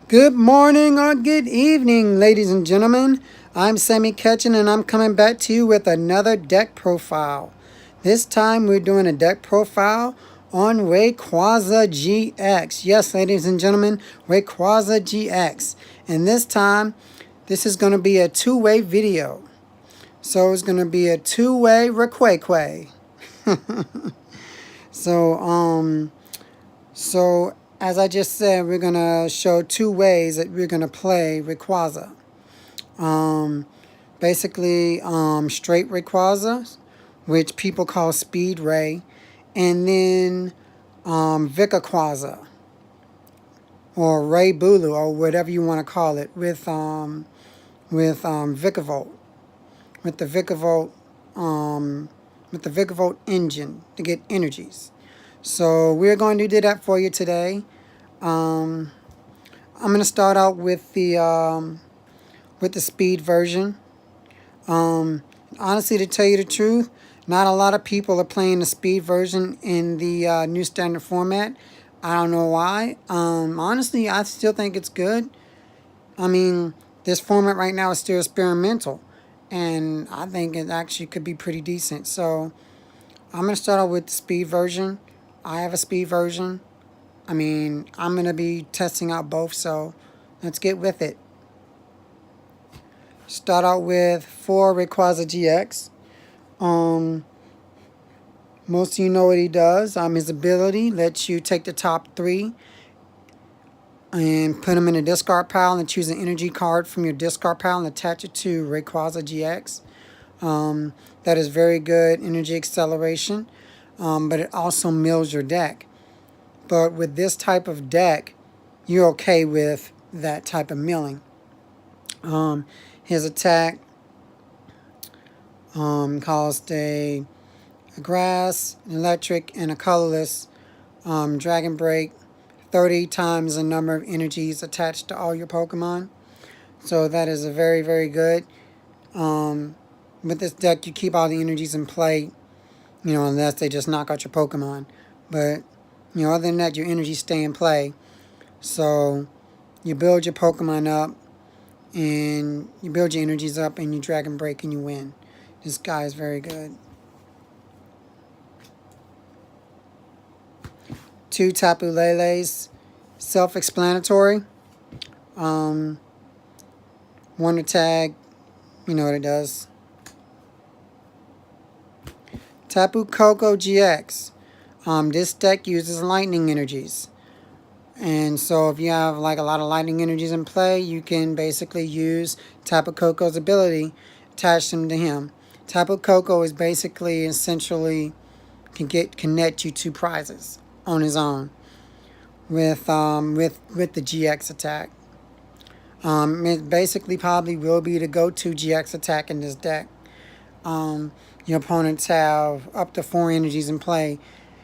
Good morning or good evening, ladies and gentlemen. I'm Sammy Ketchen and I'm coming back to you with another deck profile. This time we're doing a deck profile on Rayquaza GX. Yes, ladies and gentlemen, Rayquaza GX. And this time, this is going to be a two-way video. So it's going to be a two-way Rayquaza. So, so as I just said, we're going to show two ways that we're going to play Rayquaza. Basically, straight Rayquaza, which people call Speed Ray, and then Vika or Ray Bulu, or whatever you want to call it, with vikavolt, with the vikavolt engine to get energies. So we're going to do that for you today. I'm going to start out with the speed version. Honestly, to tell you the truth, not a lot of people are playing the speed version in the new standard format. I don't know why. Honestly, I still think it's good. I mean, this format right now is still experimental, and I think it actually could be pretty decent. So I'm going to start out with the speed version. I have a speed version. I mean, I'm going to be testing out both, so let's get with it. Start out with 4 Rayquaza GX. Most of you know what he does. His ability lets you take the top 3 and put them in a discard pile and choose an energy card from your discard pile and attach it to Rayquaza GX. That is very good energy acceleration, but it also mills your deck. But with this type of deck, you're okay with that type of milling. His attack caused a grass, an electric, and a colorless dragon break. 30 times the number of energies attached to all your Pokemon. So that is a very, very good. With this deck, you keep all the energies in play, unless they just knock out your Pokemon. But, other than that, your energies stay in play. So you build your Pokemon up, and you build your energies up, and you dragon break, and you win. This guy is very good. 2 Tapu Leles, self-explanatory. Wonder tag, you know what it does. Tapu Koko GX. This deck uses lightning energies. And so if you have like a lot of lightning energies in play, you can basically use Tapu Koko's ability, attach them to him. Tapu Koko is basically essentially can net you 2 prizes on his own with the GX attack. It basically probably will be the go-to GX attack in this deck. Your opponents have up to 4 energies in play.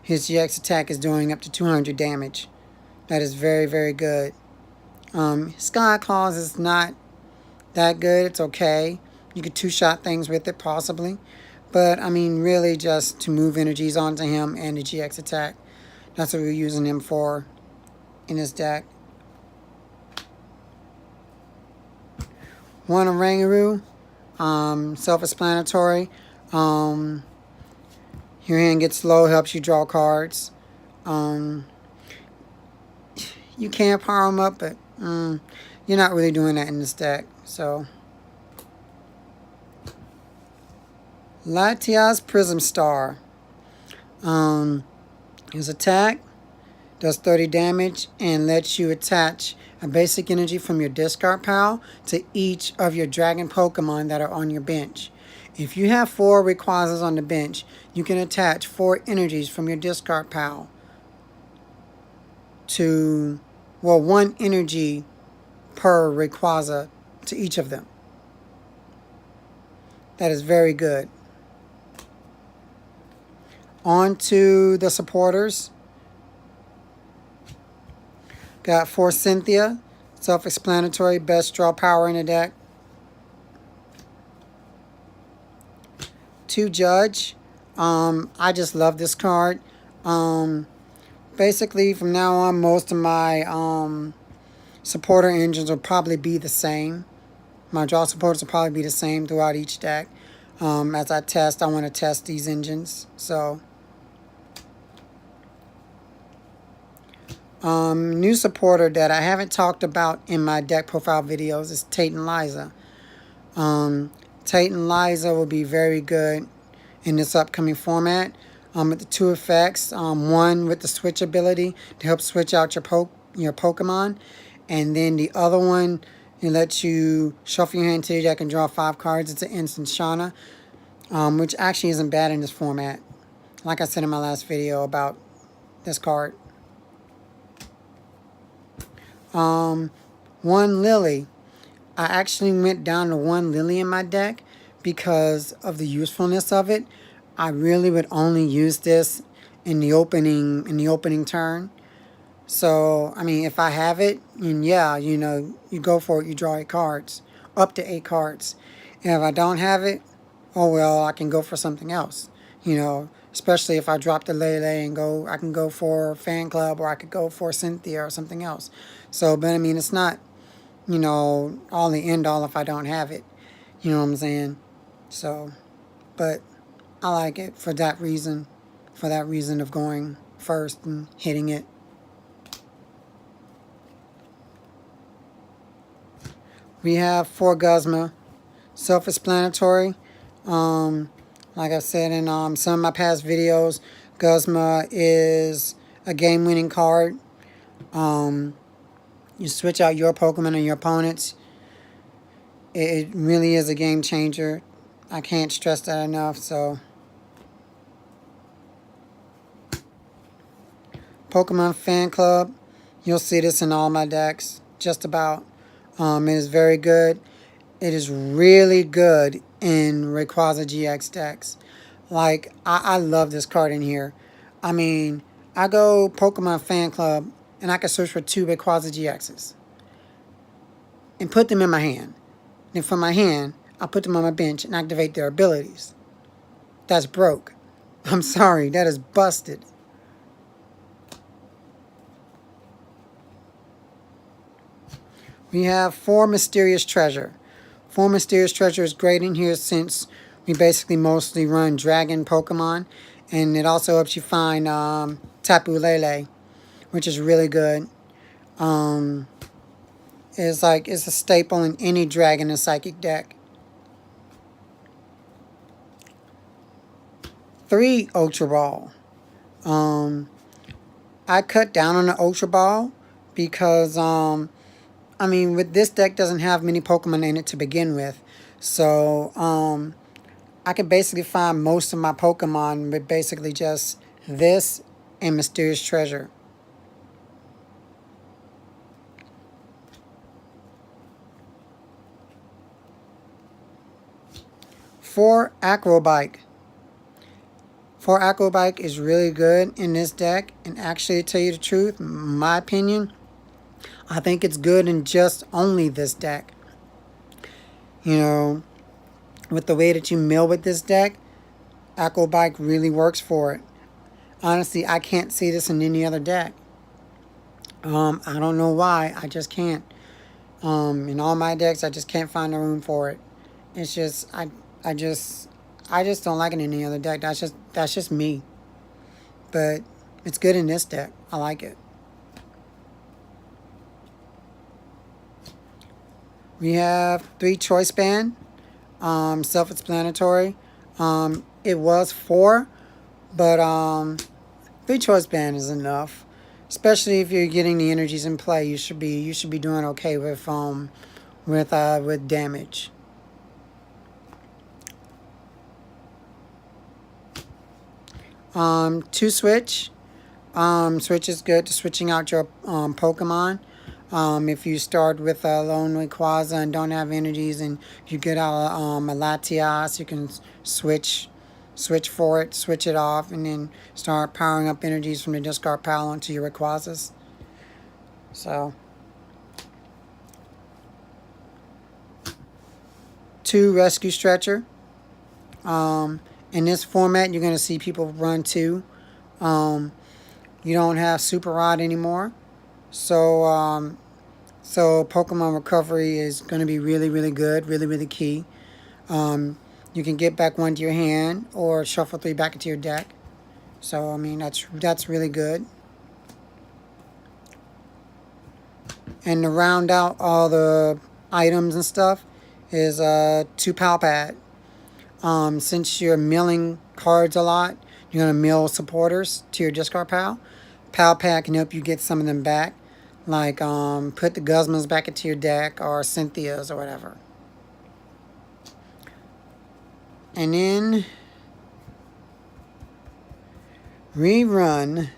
His GX attack is doing up to 200 damage. That is very, very good. Sky Claws is not that good. It's okay. You could 2-shot things with it, possibly. But, I mean, really just to move energies onto him and the GX attack. That's what we're using him for in this deck. 1 oranguru. Self-explanatory. Your hand gets slow, helps you draw cards. You can power them up, but you're not really doing that in this deck. So, Latias Prism Star. His attack does 30 damage and lets you attach a basic energy from your discard pile to each of your dragon Pokemon that are on your bench. If you have 4 Rayquazas on the bench, you can attach 4 energies from your discard pile to, 1 energy per Rayquaza to each of them. That is very good. On to the supporters. Got 4 Cynthia, self-explanatory, best draw power in the deck. 2 Judge. I just love this card. Basically, from now on, most of my supporter engines will probably be the same. My draw supporters will probably be the same throughout each deck. As I want to test these engines. So, new supporter that I haven't talked about in my deck profile videos is Tate and Liza. Tate and Liza will be very good in this upcoming format. With the two effects, one with the switch ability to help switch out your Pokemon, and then the other one, it lets you shuffle your hand to your deck and draw 5 cards. It's an instant Shauna, which actually isn't bad in this format. Like I said in my last video about this card. One Lillie. I actually went down to one Lillie in my deck because of the usefulness of it. I really would only use this in the opening turn. So, I mean, if I have it, and yeah, you know, you go for it, you draw 8 cards. Up to 8 cards. And if I don't have it, oh well, I can go for something else. You know, especially if I drop the Lele and I can go for Fan Club, or I could go for Cynthia or something else. So, but I mean, it's not, you know, all the end all if I don't have it. You know what I'm saying? So, but I like it for that reason. For that reason of going first and hitting it. We have 4 guzma. Self-explanatory. Like I said in some of my past videos, guzma is a game-winning card. You switch out your Pokemon and your opponents. It really is a game changer. I can't stress that enough. So, Pokemon Fan Club. You'll see this in all my decks. Just about. It is very good. It is really good in Rayquaza GX decks. Like, I love this card in here. I mean, I go Pokemon Fan Club, and I can search for 2 Rayquaza GXs. And put them in my hand. And from my hand, I'll put them on my bench and activate their abilities. That's broke. I'm sorry, that is busted. We have 4 Mysterious Treasure. 4 Mysterious Treasure is great in here since we basically mostly run Dragon Pokemon. And it also helps you find Tapu Lele, which is really good. It's a staple in any Dragon and Psychic deck. 3 Ultra Ball. I cut down on the Ultra Ball because I mean, with this deck doesn't have many Pokemon in it to begin with. So, I could basically find most of my Pokemon with basically just this and Mysterious Treasure. For Acrobike. For Acrobike is really good in this deck. And actually, to tell you the truth, my opinion, I think it's good in just only this deck. You know, with the way that you mill with this deck, Acrobike really works for it. Honestly, I can't see this in any other deck. I don't know why. I just can't. In all my decks, I just can't find a room for it. It's just, I just don't like it in any other deck. That's just me. But it's good in this deck. I like it. We have 3 Choice Band. Self-explanatory. It was 4, but 3 Choice Band is enough. Especially if you're getting the energies in play, you should be doing okay with damage. Two switch. Switch is good to switching out your Pokemon. If you start with a lone rayquaza and don't have energies, and you get out a latias, you can switch for it, switch it off, and then start powering up energies from the discard pile onto your rayquazas. So, 2 Rescue Stretcher. In this format, you're going to see people run 2. You don't have Super Rod anymore. So So Pokemon recovery is going to be really, really good, really, really key. You can get back one to your hand or shuffle 3 back into your deck. So I mean that's really good. And to round out all the items and stuff is 2 Pal Pad. Since you're milling cards a lot, you're gonna mill supporters to your discard pile. Pal Pad can help you get some of them back, like put the Guzmas back into your deck or Cynthias or whatever. And then rerun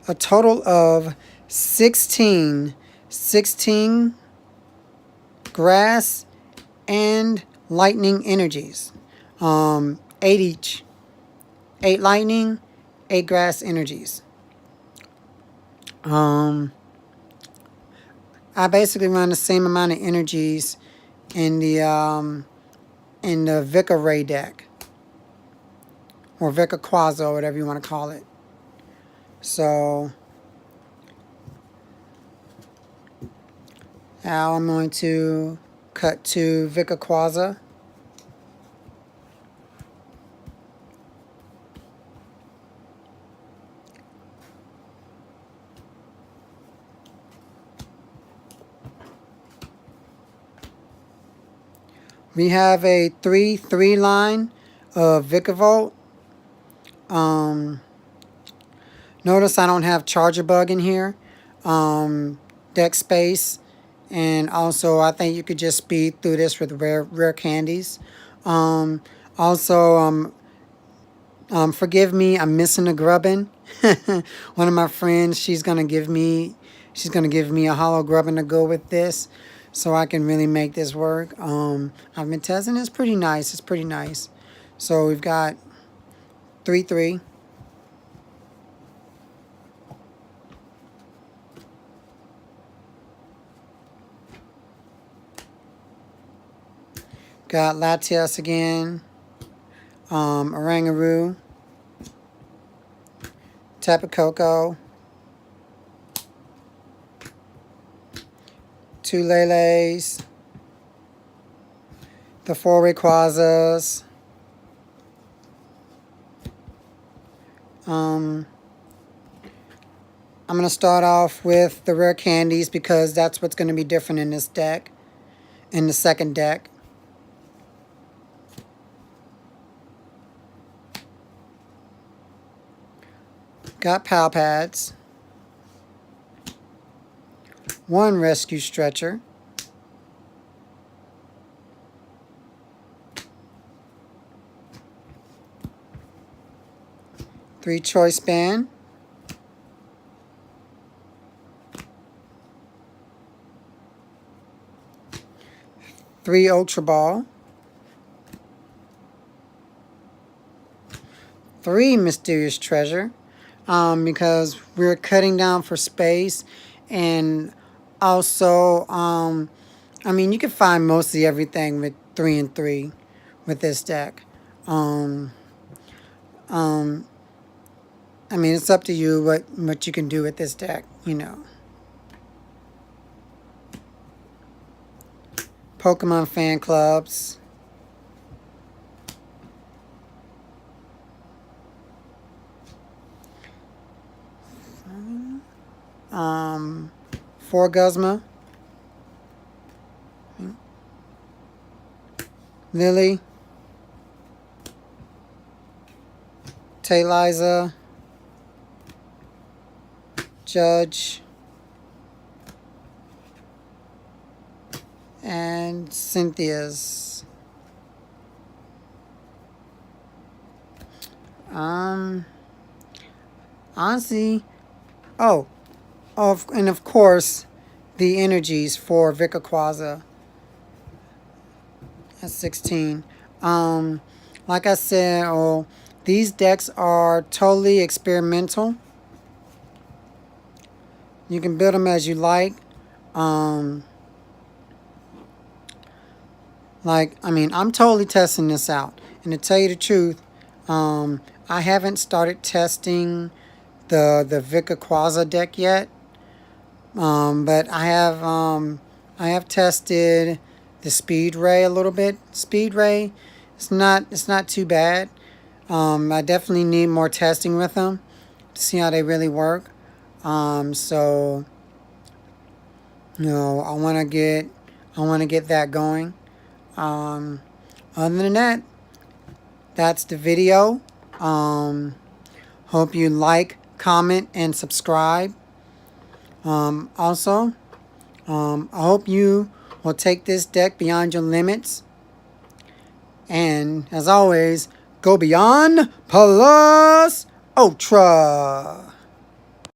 a total of 16 grass and lightning energies. 8 each. 8 lightning, 8 grass energies. I basically run the same amount of energies in the Vika Ray deck. Or Vika Quaza, or whatever you want to call it. So now I'm going to cut to Vika Quaza. We have a 3/3 line of vikavolt. Notice I don't have Charger Bug in here. Deck space. And also, I think you could just speed through this with rare candies. Also, forgive me, I'm missing a grubbin. One of my friends, she's gonna give me a hollow grubbin to go with this, so I can really make this work. I've been testing. It's pretty nice. It's pretty nice. So we've got 3/3. Got latias again. Oranguru. Tapu Koko. 2 Leles. The 4 rayquazas. I'm going to start off with the rare candies because that's what's going to be different in this deck, in the second deck. Got Pal Pads. 1 Rescue Stretcher. 3 Choice Band. 3 Ultra Ball. 3 Mysterious Treasure. Because we're cutting down for space, and also I mean, you can find mostly everything with 3 and 3 with this deck. I mean, it's up to you what you can do with this deck, you know. Pokemon fan clubs. For Guzma. Lillie. Tate and Liza. Judge. And Cynthia's. Honestly, and of course, the energies for Vika Quaza. That's 16. Like I said, these decks are totally experimental. You can build them as you like. I mean, I'm totally testing this out. And to tell you the truth, I haven't started testing the Vika Quaza deck yet. But I have tested the Speed Ray a little bit. Speed Ray, it's not too bad. I definitely need more testing with them to see how they really work. So you know, I want to get that going. Other than that, that's the video. Hope you like, comment, and subscribe. Also, I hope you will take this deck beyond your limits. And as always, go beyond plus ultra.